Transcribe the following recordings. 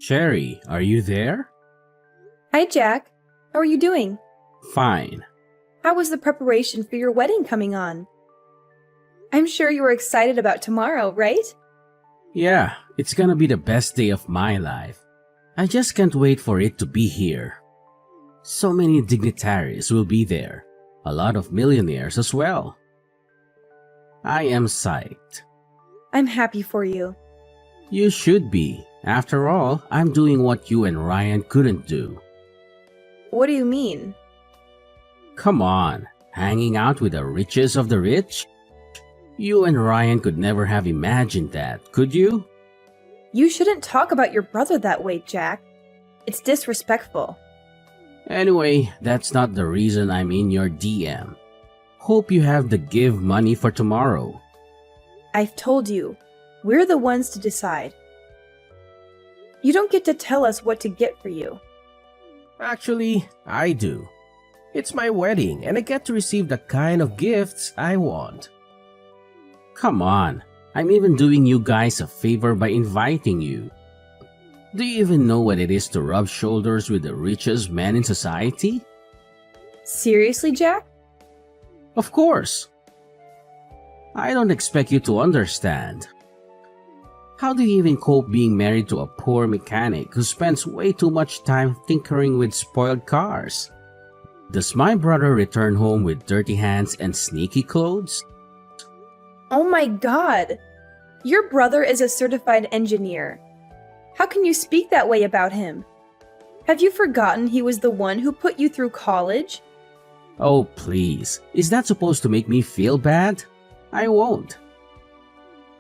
Cherry, are you there? Hi, Jack. How are you doing? Fine. How was the preparation for your wedding coming on? I'm sure you are excited about tomorrow, right? Yeah, it's gonna be the best day of my life. I just can't wait for it to be here. So many dignitaries will be there. A lot of millionaires as well. I am psyched. I'm happy for you. You should be. After all, I'm doing what you and Ryan couldn't do. What do you mean? Come on, hanging out with the richest of the rich? You and Ryan could never have imagined that, could you? You shouldn't talk about your brother that way, Jack. It's disrespectful. Anyway, that's not the reason I'm in your DM. Hope you have the give money for tomorrow. I've told you, we're the ones to decide. You don't get to tell us what to get for you. Actually, I do. It's my wedding and I get to receive the kind of gifts I want. Come on, I'm even doing you guys a favor by inviting you. Do you even know what it is to rub shoulders with the richest man in society? Seriously, Jack? Of course. I don't expect you to understand. How do you even cope being married to a poor mechanic who spends way too much time tinkering with spoiled cars? Does my brother return home with dirty hands and sneaky clothes? Oh my God! Your brother is a certified engineer. How can you speak that way about him? Have you forgotten he was the one who put you through college? Oh, please. Is that supposed to make me feel bad? I won't.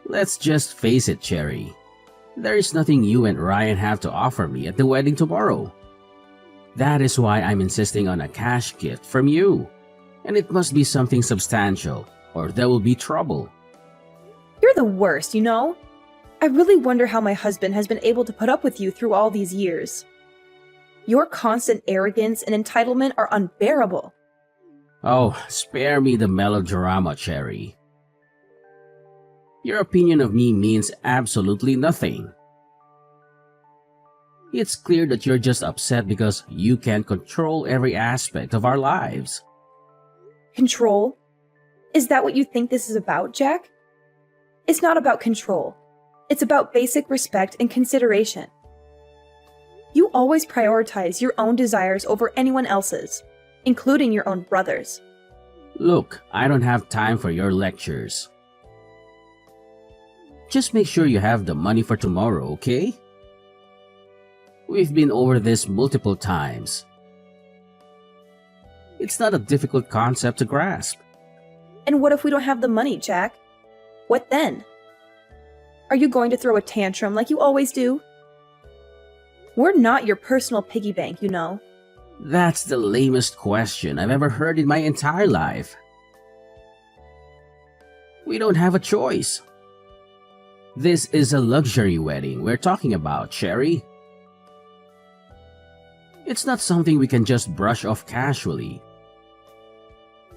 Let's just face it, Cherry. There is nothing you and Ryan have to offer me at the wedding tomorrow. That is why I'm insisting on a cash gift from you. And it must be something substantial, or there will be trouble. You're the worst, you know? I really wonder how my husband has been able to put up with you through all these years. Your constant arrogance and entitlement are unbearable. Oh, spare me the melodrama, Cherry. Your opinion of me means absolutely nothing. It's clear that you're just upset because you can't control every aspect of our lives. Control? Is that what you think this is about, Jack? It's not about control. It's about basic respect and consideration. You always prioritize your own desires over anyone else's, including your own brother's. Look, I don't have time for your lectures. Just make sure you have the money for tomorrow, okay? We've been over this multiple times. It's not a difficult concept to grasp. And what if we don't have the money, Jack? What then? Are you going to throw a tantrum like you always do? We're not your personal piggy bank, you know. That's the lamest question I've ever heard in my entire life. We don't have a choice. This is a luxury wedding we're talking about, Cherry. It's not something we can just brush off casually.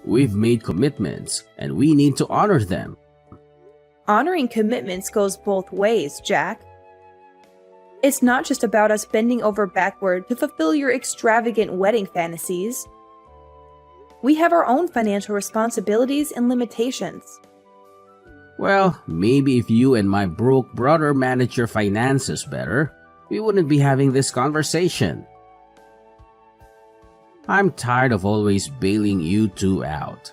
We've made commitments, and we need to honor them. Honoring commitments goes both ways, Jack. It's not just about us bending over backward to fulfill your extravagant wedding fantasies. We have our own financial responsibilities and limitations. Well, maybe if you and my broke brother manage your finances better, we wouldn't be having this conversation. I'm tired of always bailing you two out.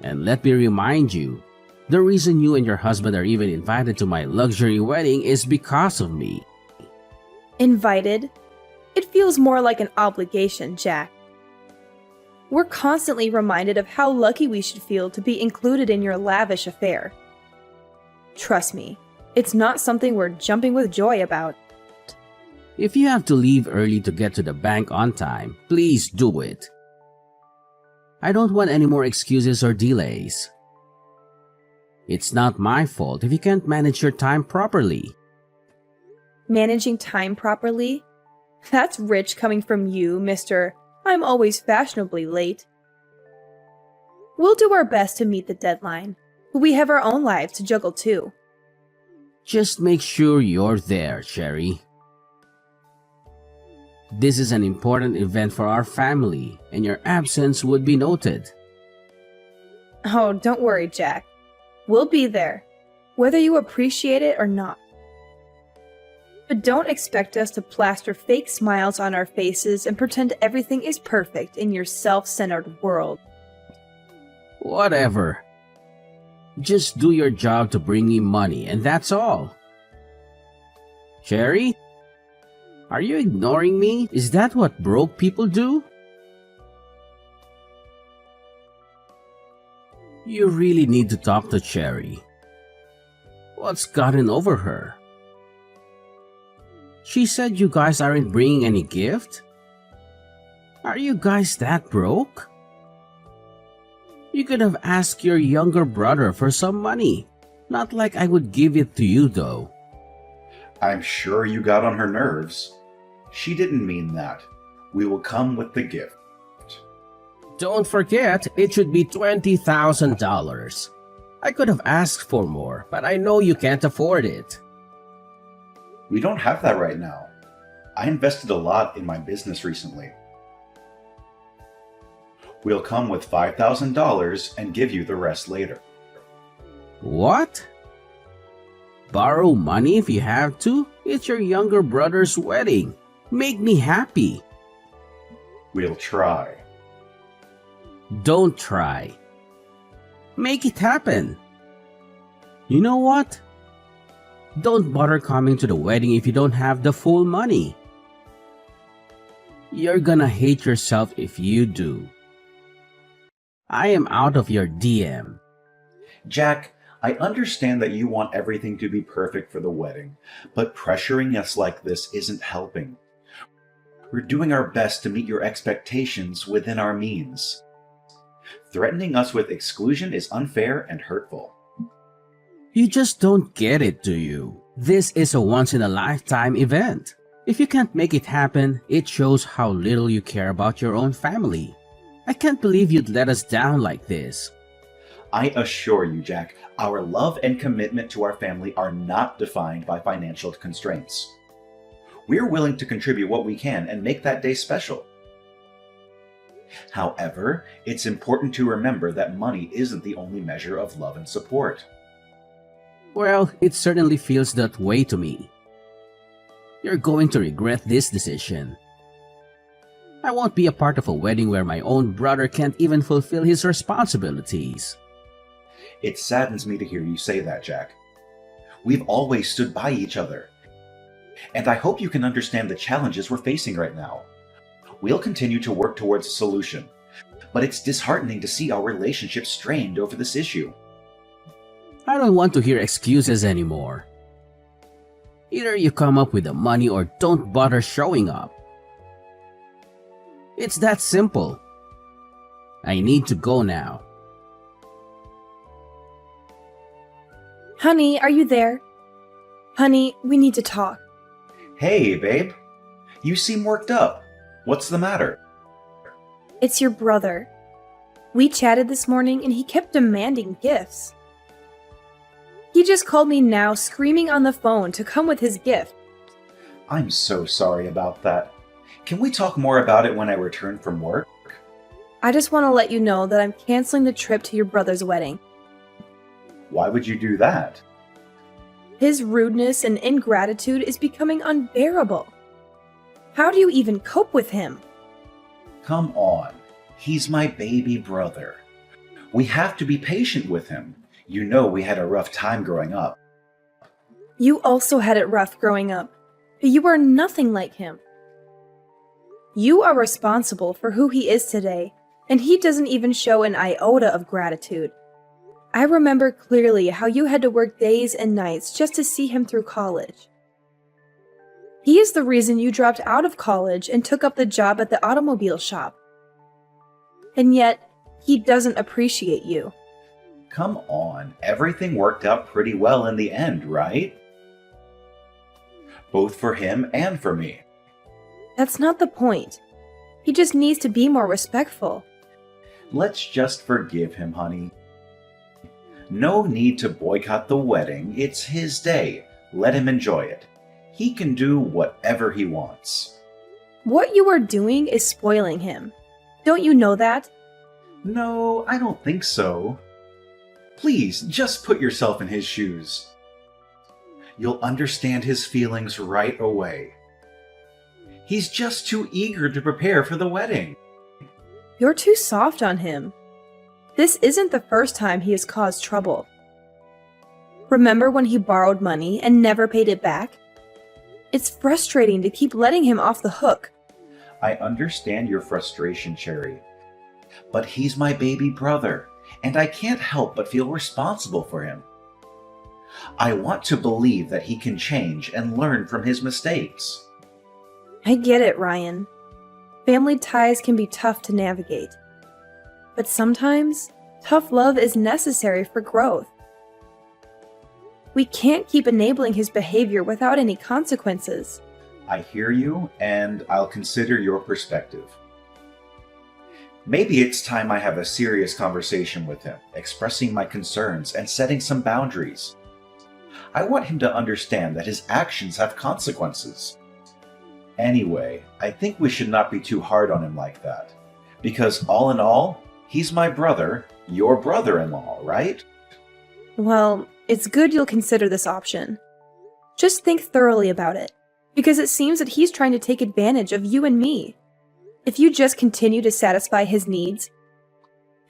And let me remind you, the reason you and your husband are even invited to my luxury wedding is because of me. Invited? It feels more like an obligation, Jack. We're constantly reminded of how lucky we should feel to be included in your lavish affair. Trust me, it's not something we're jumping with joy about. If you have to leave early to get to the bank on time, please do it. I don't want any more excuses or delays. It's not my fault if you can't manage your time properly. Managing time properly? That's rich coming from you, Mr. I'm always fashionably late. We'll do our best to meet the deadline, but we have our own lives to juggle too. Just make sure you're there, Cherry. This is an important event for our family, and your absence would be noted. Oh, don't worry, Jack. We'll be there, whether you appreciate it or not. But don't expect us to plaster fake smiles on our faces and pretend everything is perfect in your self-centered world. Whatever. Just do your job to bring me money, and that's all. Cherry? Are you ignoring me? Is that what broke people do? You really need to talk to Cherry. What's gotten over her? She said you guys aren't bringing any gift? Are you guys that broke? You could have asked your younger brother for some money. Not like I would give it to you, though. I'm sure you got on her nerves. She didn't mean that. We will come with the gift. Don't forget, it should be $20,000. I could have asked for more, but I know you can't afford it. We don't have that right now. I invested a lot in my business recently. We'll come with $5,000 and give you the rest later. What? Borrow money if you have to? It's your younger brother's wedding. Make me happy. We'll try. Don't try. Make it happen. You know what? Don't bother coming to the wedding if you don't have the full money. You're gonna hate yourself if you do. I am out of your DM. Jack, I understand that you want everything to be perfect for the wedding, but pressuring us like this isn't helping. We're doing our best to meet your expectations within our means. Threatening us with exclusion is unfair and hurtful. You just don't get it, do you? This is a once-in-a-lifetime event. If you can't make it happen, it shows how little you care about your own family. I can't believe you'd let us down like this. I assure you, Jack, our love and commitment to our family are not defined by financial constraints. We're willing to contribute what we can and make that day special. However, it's important to remember that money isn't the only measure of love and support. Well, it certainly feels that way to me. You're going to regret this decision. I won't be a part of a wedding where my own brother can't even fulfill his responsibilities. It saddens me to hear you say that, Jack. We've always stood by each other. And I hope you can understand the challenges we're facing right now. We'll continue to work towards a solution, but it's disheartening to see our relationship strained over this issue. I don't want to hear excuses anymore. Either you come up with the money or don't bother showing up. It's that simple. I need to go now. Honey, are you there? Honey, we need to talk. Hey, babe. You seem worked up. What's the matter? It's your brother. We chatted this morning and he kept demanding gifts. He just called me now screaming on the phone to come with his gift. I'm so sorry about that. Can we talk more about it when I return from work? I just want to let you know that I'm canceling the trip to your brother's wedding. Why would you do that? His rudeness and ingratitude is becoming unbearable. How do you even cope with him? Come on. He's my baby brother. We have to be patient with him. You know we had a rough time growing up. You also had it rough growing up, but you are nothing like him. You are responsible for who he is today, and he doesn't even show an iota of gratitude. I remember clearly how you had to work days and nights just to see him through college. He is the reason you dropped out of college and took up the job at the automobile shop. And yet, he doesn't appreciate you. Come on, everything worked out pretty well in the end, right? Both for him and for me. That's not the point. He just needs to be more respectful. Let's just forgive him, honey. No need to boycott the wedding. It's his day. Let him enjoy it. He can do whatever he wants. What you are doing is spoiling him. Don't you know that? No, I don't think so. Please, just put yourself in his shoes. You'll understand his feelings right away. He's just too eager to prepare for the wedding. You're too soft on him. This isn't the first time he has caused trouble. Remember when he borrowed money and never paid it back? It's frustrating to keep letting him off the hook. I understand your frustration, Cherry. But he's my baby brother, and I can't help but feel responsible for him. I want to believe that he can change and learn from his mistakes. I get it, Ryan. Family ties can be tough to navigate. But sometimes, tough love is necessary for growth. We can't keep enabling his behavior without any consequences. I hear you, and I'll consider your perspective. Maybe it's time I have a serious conversation with him, expressing my concerns and setting some boundaries. I want him to understand that his actions have consequences. Anyway, I think we should not be too hard on him like that. Because all in all, he's my brother, your brother-in-law, right? Well, it's good you'll consider this option. Just think thoroughly about it, because it seems that he's trying to take advantage of you and me. If you just continue to satisfy his needs,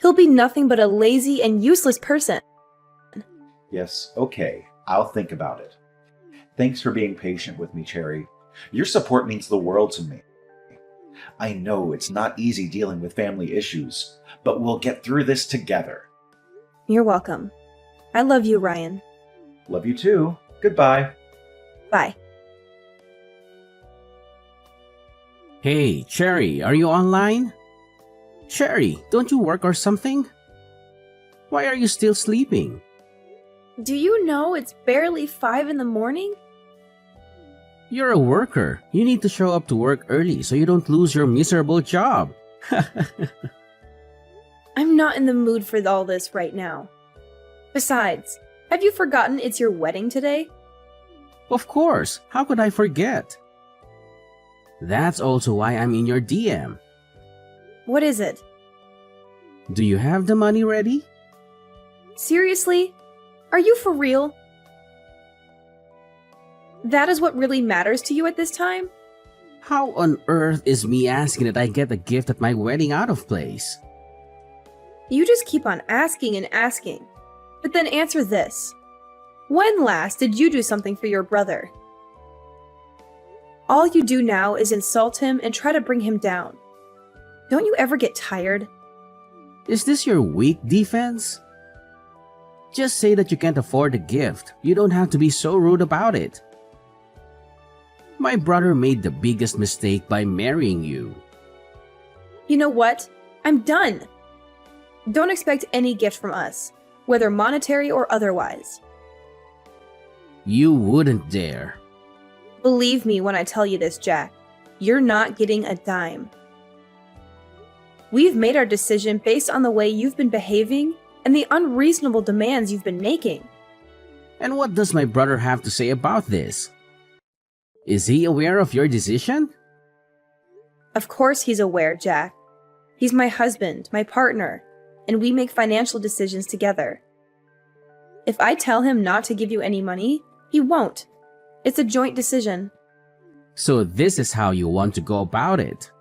he'll be nothing but a lazy and useless person. Yes, okay, I'll think about it. Thanks for being patient with me, Cherry. Your support means the world to me. I know it's not easy dealing with family issues, but we'll get through this together. You're welcome. I love you, Ryan. Love you too. Goodbye. Bye. Hey, Cherry, are you online? Cherry, don't you work or something? Why are you still sleeping? Do you know it's barely 5 in the morning? You're a worker. You need to show up to work early so you don't lose your miserable job. I'm not in the mood for all this right now. Besides, have you forgotten it's your wedding today? Of course, how could I forget? That's also why I'm in your DM. What is it? Do you have the money ready? Seriously? Are you for real? That is what really matters to you at this time? How on earth is me asking that I get a gift at my wedding out of place? You just keep on asking and asking. But then answer this. When last did you do something for your brother? All you do now is insult him and try to bring him down. Don't you ever get tired? Is this your weak defense? Just say that you can't afford the gift. You don't have to be so rude about it. My brother made the biggest mistake by marrying you. You know what? I'm done. Don't expect any gift from us, whether monetary or otherwise. You wouldn't dare. Believe me when I tell you this, Jack. You're not getting a dime. We've made our decision based on the way you've been behaving and the unreasonable demands you've been making. And what does my brother have to say about this? Is he aware of your decision? Of course he's aware, Jack. He's my husband, my partner, and we make financial decisions together. If I tell him not to give you any money, he won't. It's a joint decision. So this is how you want to go about it?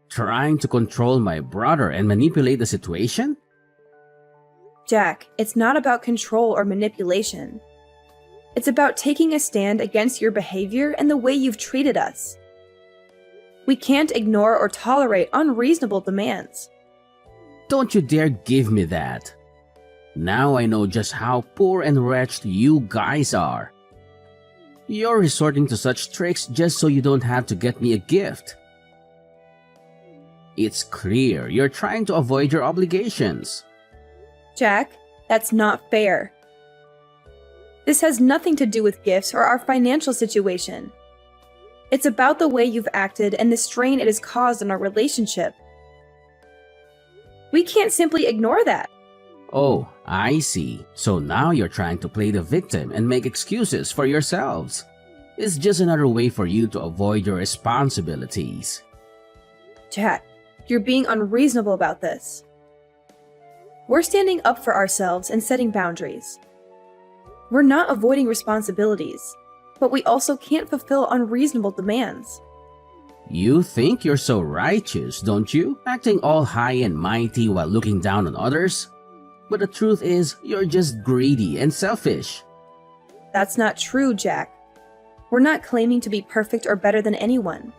Trying to control my brother and manipulate the situation? Jack, it's not about control or manipulation. It's about taking a stand against your behavior and the way you've treated us. We can't ignore or tolerate unreasonable demands. Don't you dare give me that. Now I know just how poor and wretched you guys are. You're resorting to such tricks just so you don't have to get me a gift. It's clear you're trying to avoid your obligations. Jack, that's not fair. This has nothing to do with gifts or our financial situation. It's about the way you've acted and the strain it has caused on our relationship. We can't simply ignore that. Oh, I see. So now you're trying to play the victim and make excuses for yourselves. It's just another way for you to avoid your responsibilities. Jack, you're being unreasonable about this. We're standing up for ourselves and setting boundaries. We're not avoiding responsibilities, but we also can't fulfill unreasonable demands. You think you're so righteous, don't you? Acting all high and mighty while looking down on others? But the truth is, you're just greedy and selfish. That's not true, Jack. We're not claiming to be perfect or better than anyone.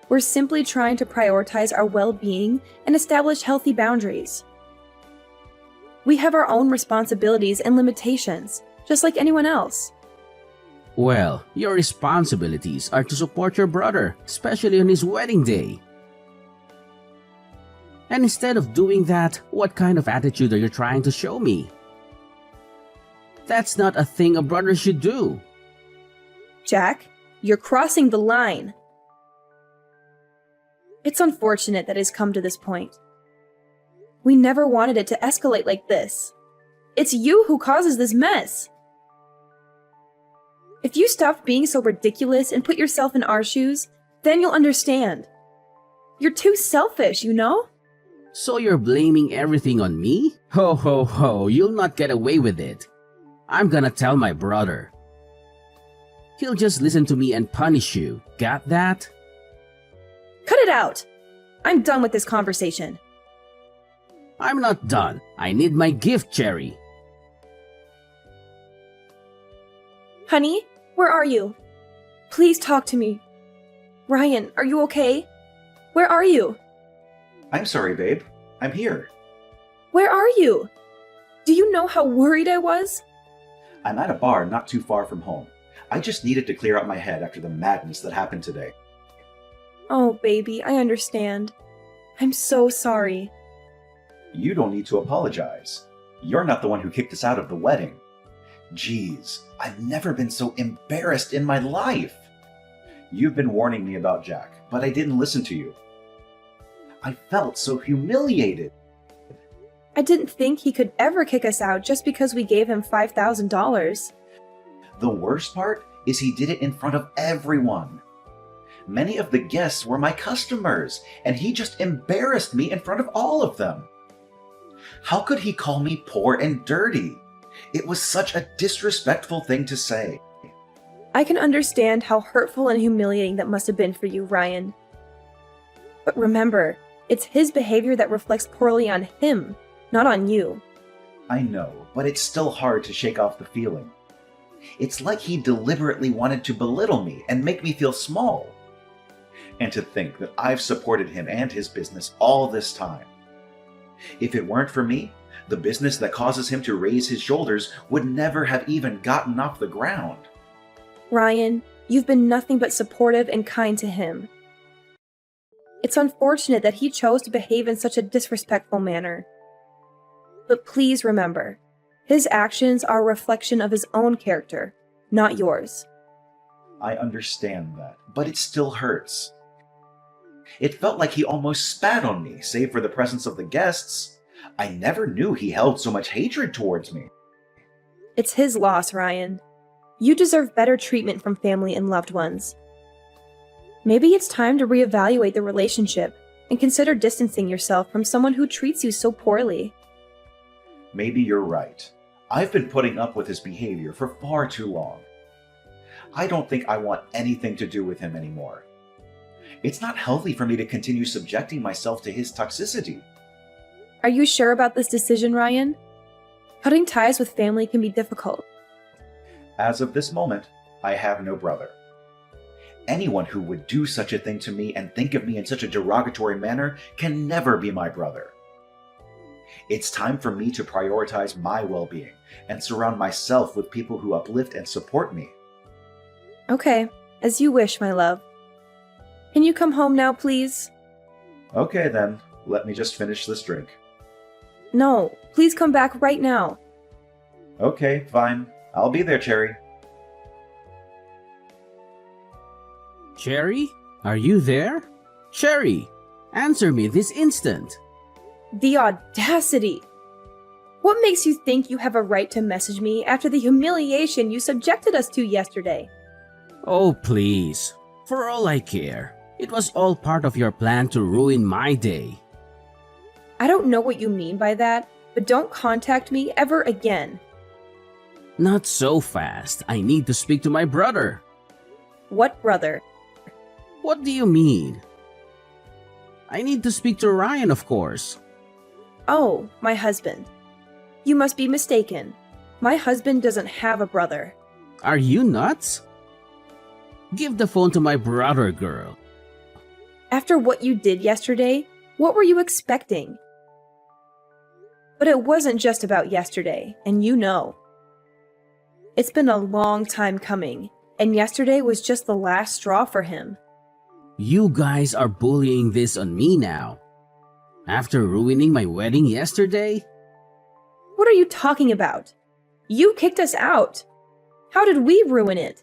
We're simply trying to prioritize our well-being and establish healthy boundaries. We have our own responsibilities and limitations, just like anyone else. Well, your responsibilities are to support your brother, especially on his wedding day. And instead of doing that, what kind of attitude are you trying to show me? That's not a thing a brother should do. Jack, you're crossing the line. It's unfortunate that it's come to this point. We never wanted it to escalate like this. It's you who causes this mess. If you stopped being so ridiculous and put yourself in our shoes, then you'll understand. You're too selfish, you know? So you're blaming everything on me? Ho ho ho, you'll not get away with it. I'm gonna tell my brother. He'll just listen to me and punish you. Got that? Cut it out! I'm done with this conversation. I'm not done. I need my gift, Cherry. Honey, where are you? Please talk to me. Ryan, are you okay? Where are you? I'm sorry, babe. I'm here. Where are you? Do you know how worried I was? I'm at a bar not too far from home. I just needed to clear out my head after the madness that happened today. Oh, baby, I understand. I'm so sorry. You don't need to apologize. You're not the one who kicked us out of the wedding. Jeez, I've never been so embarrassed in my life. You've been warning me about Jack, but I didn't listen to you. I felt so humiliated. I didn't think he could ever kick us out just because we gave him $5,000. The worst part is he did it in front of everyone. Many of the guests were my customers, and he just embarrassed me in front of all of them. How could he call me poor and dirty? It was such a disrespectful thing to say. I can understand how hurtful and humiliating that must have been for you, Ryan. But remember, it's his behavior that reflects poorly on him, not on you. I know, but it's still hard to shake off the feeling. It's like he deliberately wanted to belittle me and make me feel small. And to think that I've supported him and his business all this time. If it weren't for me, the business that causes him to raise his shoulders would never have even gotten off the ground. Ryan, you've been nothing but supportive and kind to him. It's unfortunate that he chose to behave in such a disrespectful manner. But please remember, his actions are a reflection of his own character, not yours. I understand that, but it still hurts. It felt like he almost spat on me, save for the presence of the guests. I never knew he held so much hatred towards me. It's his loss, Ryan. You deserve better treatment from family and loved ones. Maybe it's time to reevaluate the relationship and consider distancing yourself from someone who treats you so poorly. Maybe you're right. I've been putting up with his behavior for far too long. I don't think I want anything to do with him anymore. It's not healthy for me to continue subjecting myself to his toxicity. Are you sure about this decision, Ryan? Cutting ties with family can be difficult. As of this moment, I have no brother. Anyone who would do such a thing to me and think of me in such a derogatory manner can never be my brother. It's time for me to prioritize my well-being and surround myself with people who uplift and support me. Okay, as you wish, my love. Can you come home now, please? Okay then, let me just finish this drink. No, please come back right now. Okay, fine. I'll be there, Cherry. Cherry? Are you there? Cherry, answer me this instant. The audacity! What makes you think you have a right to message me after the humiliation you subjected us to yesterday? Oh, please. For all I care, it was all part of your plan to ruin my day. I don't know what you mean by that, but don't contact me ever again. Not so fast. I need to speak to my brother. What brother? What do you mean? I need to speak to Ryan, of course. Oh, my husband. You must be mistaken. My husband doesn't have a brother. Are you nuts? Give the phone to my brother, girl. After what you did yesterday, what were you expecting? But it wasn't just about yesterday, and you know. It's been a long time coming, and yesterday was just the last straw for him. You guys are bullying this on me now. After ruining my wedding yesterday? What are you talking about? You kicked us out. How did we ruin it?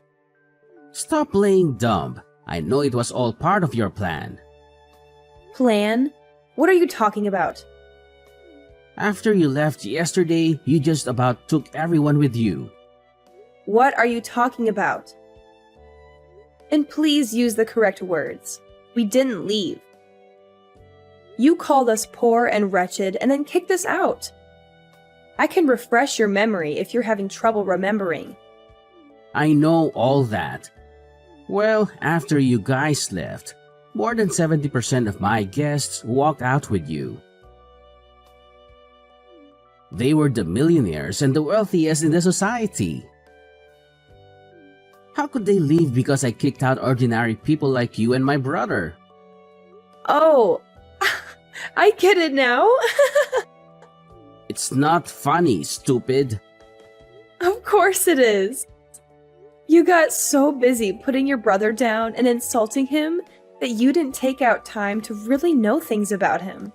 Stop playing dumb. I know it was all part of your plan. Plan? What are you talking about? After you left yesterday, you just about took everyone with you. What are you talking about? And please use the correct words. We didn't leave. You called us poor and wretched and then kicked us out. I can refresh your memory if you're having trouble remembering. I know all that. Well, after you guys left, more than 70% of my guests walked out with you. They were the millionaires and the wealthiest in the society. How could they leave because I kicked out ordinary people like you and my brother? Oh, I get it now. It's not funny, stupid. Of course it is. You got so busy putting your brother down and insulting him that you didn't take out time to really know things about him.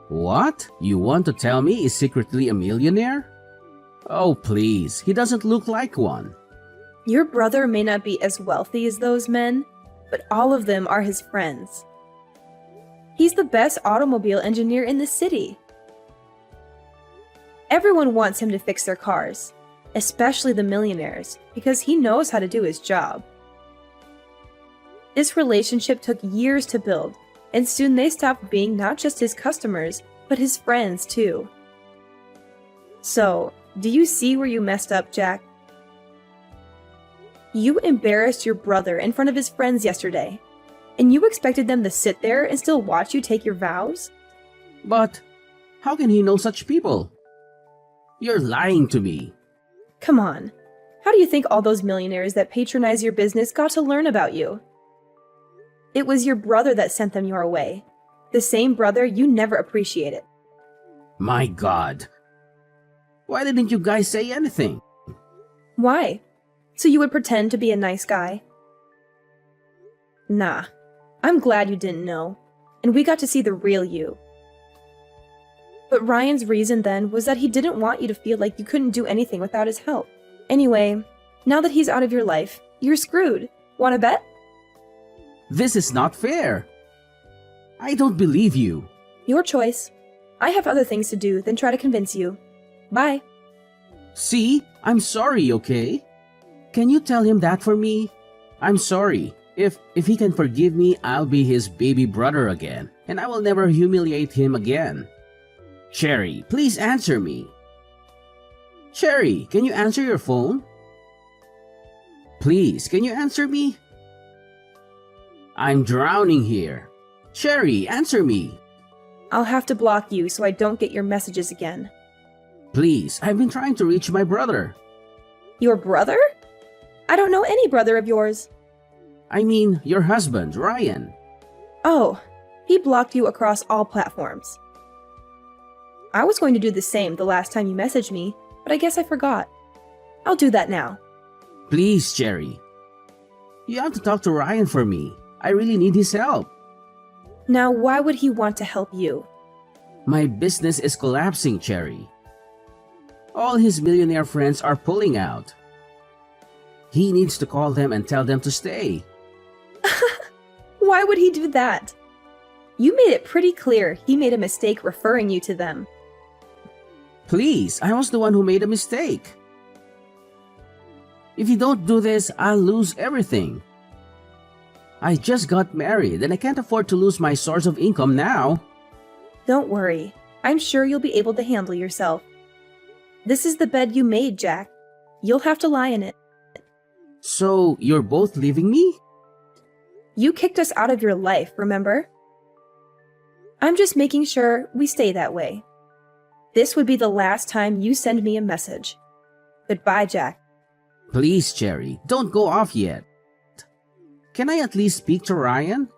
What? You want to tell me he's secretly a millionaire? Oh, please, he doesn't look like one. Your brother may not be as wealthy as those men, but all of them are his friends. He's the best automobile engineer in the city. Everyone wants him to fix their cars, especially the millionaires, because he knows how to do his job. This relationship took years to build, and soon they stopped being not just his customers, but his friends too. So, do you see where you messed up, Jack? You embarrassed your brother in front of his friends yesterday, and you expected them to sit there and still watch you take your vows? But how can he know such people? You're lying to me. Come on. How do you think all those millionaires that patronize your business got to learn about you? It was your brother that sent them your way. The same brother you never appreciated. My God. Why didn't you guys say anything? Why? So you would pretend to be a nice guy? Nah. I'm glad you didn't know, and we got to see the real you. But Ryan's reason then was that he didn't want you to feel like you couldn't do anything without his help. Anyway, now that he's out of your life, you're screwed. Wanna bet? This is not fair. I don't believe you. Your choice. I have other things to do than try to convince you. Bye. See, I'm sorry, okay? Can you tell him that for me? I'm sorry. If he can forgive me, I'll be his baby brother again, and I will never humiliate him again. Cherry, please answer me. Cherry, can you answer your phone? Please, can you answer me? I'm drowning here. Cherry, answer me. I'll have to block you so I don't get your messages again. Please, I've been trying to reach my brother. Your brother? I don't know any brother of yours. I mean, your husband, Ryan. Oh, he blocked you across all platforms. I was going to do the same the last time you messaged me, but I guess I forgot. I'll do that now. Please, Cherry. You have to talk to Ryan for me. I really need his help. Now, why would he want to help you? My business is collapsing, Cherry. All his millionaire friends are pulling out. He needs to call them and tell them to stay. Why would he do that? You made it pretty clear he made a mistake referring you to them. Please, I was the one who made a mistake. If you don't do this, I'll lose everything. I just got married and I can't afford to lose my source of income now. Don't worry. I'm sure you'll be able to handle yourself. This is the bed you made, Jack. You'll have to lie in it. So, you're both leaving me? You kicked us out of your life, remember? I'm just making sure we stay that way. This would be the last time you send me a message. Goodbye, Jack. Please, Cherry, don't go off yet. Can I at least speak to Ryan?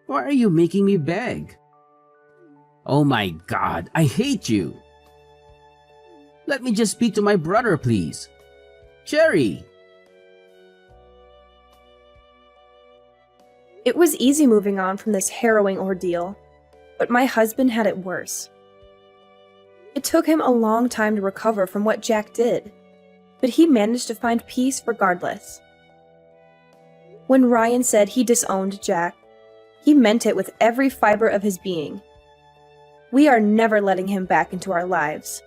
Why are you making me beg? Oh my God, I hate you. Let me just speak to my brother, please. Cherry! It was easy moving on from this harrowing ordeal, but my husband had it worse. It took him a long time to recover from what Jack did, but he managed to find peace regardless. When Ryan said he disowned Jack, he meant it with every fiber of his being. We are never letting him back into our lives.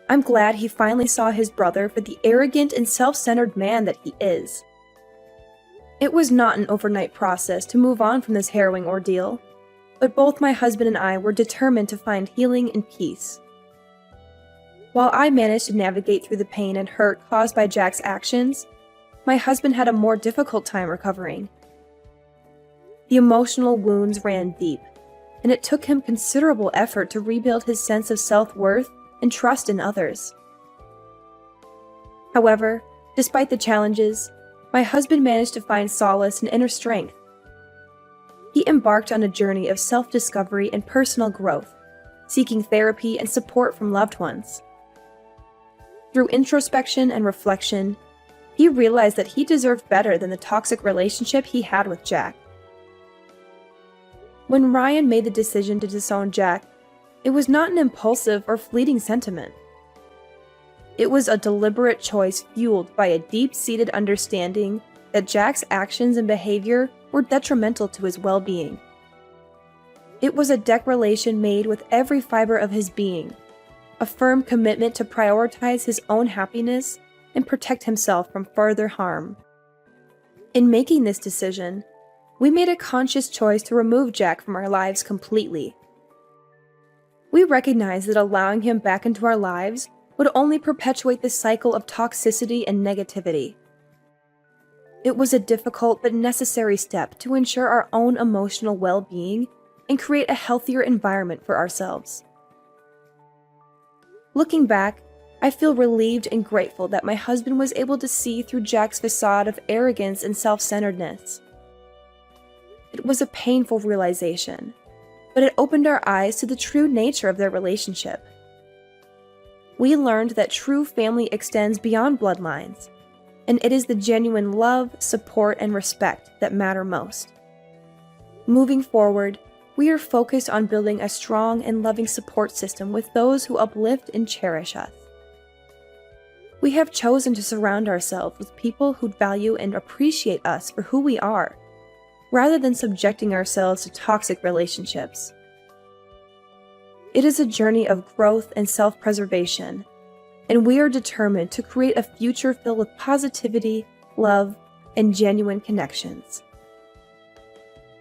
I'm glad he finally saw his brother for the arrogant and self-centered man that he is. It was not an overnight process to move on from this harrowing ordeal, but both my husband and I were determined to find healing and peace. While I managed to navigate through the pain and hurt caused by Jack's actions, my husband had a more difficult time recovering. The emotional wounds ran deep, and it took him considerable effort to rebuild his sense of self-worth and trust in others. However, despite the challenges, my husband managed to find solace and inner strength. He embarked on a journey of self-discovery and personal growth, seeking therapy and support from loved ones. Through introspection and reflection, he realized that he deserved better than the toxic relationship he had with Jack. When Ryan made the decision to disown Jack, it was not an impulsive or fleeting sentiment. It was a deliberate choice fueled by a deep-seated understanding that Jack's actions and behavior were detrimental to his well-being. It was a declaration made with every fiber of his being, a firm commitment to prioritize his own happiness and protect himself from further harm. In making this decision, we made a conscious choice to remove Jack from our lives completely. We recognized that allowing him back into our lives would only perpetuate the cycle of toxicity and negativity. It was a difficult but necessary step to ensure our own emotional well-being and create a healthier environment for ourselves. Looking back, I feel relieved and grateful that my husband was able to see through Jack's facade of arrogance and self-centeredness. It was a painful realization, but it opened our eyes to the true nature of their relationship. We learned that true family extends beyond bloodlines, and it is the genuine love, support, and respect that matter most. Moving forward, we are focused on building a strong and loving support system with those who uplift and cherish us. We have chosen to surround ourselves with people who value and appreciate us for who we are, rather than subjecting ourselves to toxic relationships. It is a journey of growth and self-preservation, and we are determined to create a future filled with positivity, love, and genuine connections.